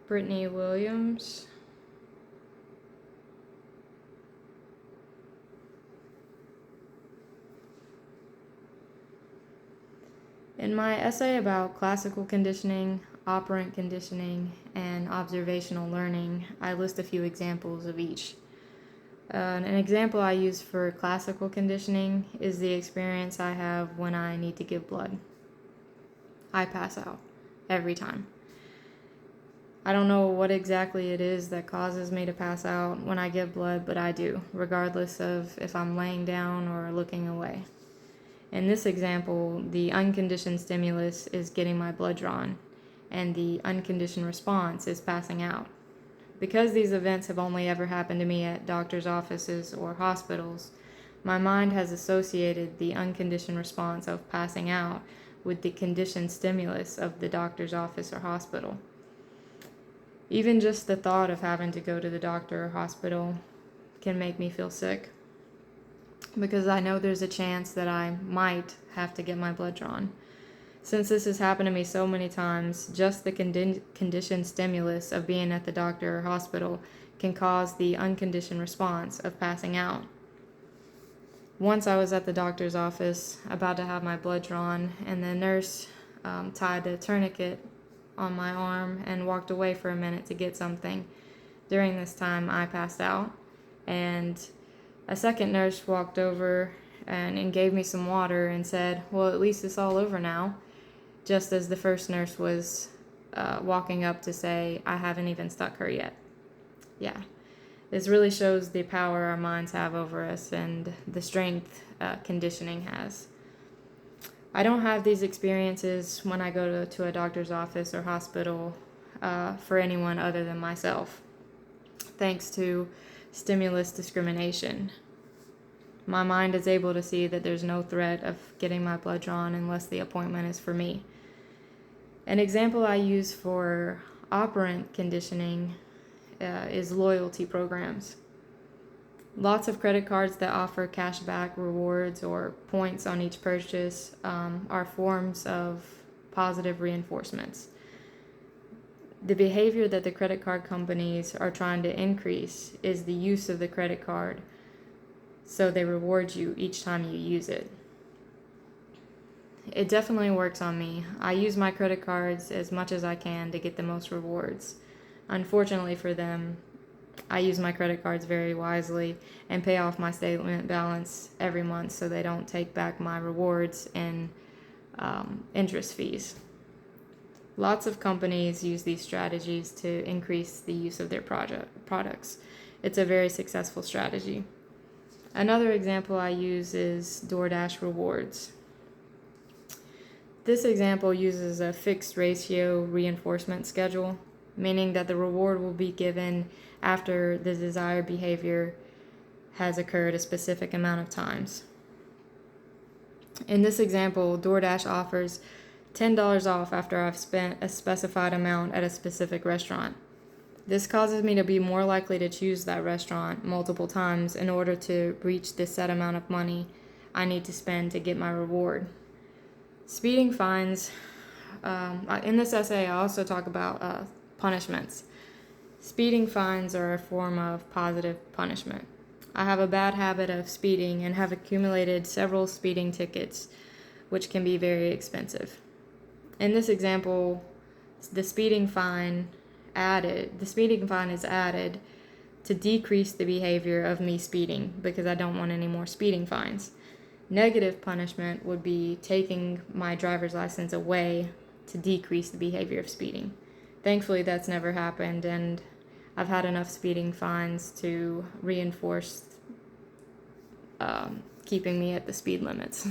Brittany Williams. In my essay about classical conditioning, operant conditioning, and observational learning, I list a few examples of each. An example I use for classical conditioning is the experience I have when I need to give blood. I pass out every time. I don't know what exactly it is that causes me to pass out when I give blood, but I do, regardless of if I'm laying down or looking away. In this example, the unconditioned stimulus is getting my blood drawn, and the unconditioned response is passing out. Because these events have only ever happened to me at doctor's offices or hospitals, my mind has associated the unconditioned response of passing out with the conditioned stimulus of the doctor's office or hospital. Even just the thought of having to go to the doctor or hospital can make me feel sick, because I know there's a chance that I might have to get my blood drawn. Since this has happened to me so many times, just the conditioned stimulus of being at the doctor or hospital can cause the unconditioned response of passing out. Once I was at the doctor's office about to have my blood drawn, and the nurse tied a tourniquet on my arm and walked away for a minute to get something. During this time, I passed out, and a second nurse walked over and gave me some water and said, "Well, at least it's all over now," just as the first nurse was walking up to say, "I haven't even stuck her yet." Yeah, this really shows the power our minds have over us and the strength conditioning has. I don't have these experiences when I go to a doctor's office or hospital for anyone other than myself, thanks to stimulus discrimination. My mind is able to see that there's no threat of getting my blood drawn unless the appointment is for me. An example I use for operant conditioning is loyalty programs. Lots of credit cards that offer cashback rewards or points on each purchase are forms of positive reinforcements. The behavior that the credit card companies are trying to increase is the use of the credit card, so they reward you each time you use it. It definitely works on me. I use my credit cards as much as I can to get the most rewards. Unfortunately for them, I use my credit cards very wisely and pay off my statement balance every month so they don't take back my rewards and interest fees. Lots of companies use these strategies to increase the use of their products. It's a very successful strategy. Another example I use is DoorDash Rewards. This example uses a fixed ratio reinforcement schedule, meaning that the reward will be given after the desired behavior has occurred a specific amount of times. In this example, DoorDash offers $10 off after I've spent a specified amount at a specific restaurant. This causes me to be more likely to choose that restaurant multiple times in order to reach the set amount of money I need to spend to get my reward. Speeding fines. In this essay, I also talk about punishments. Speeding fines are a form of positive punishment. I have a bad habit of speeding and have accumulated several speeding tickets, which can be very expensive. In this example, the speeding fine is added to decrease the behavior of me speeding because I don't want any more speeding fines. Negative punishment would be taking my driver's license away to decrease the behavior of speeding. Thankfully, that's never happened, and I've had enough speeding fines to reinforce keeping me at the speed limits.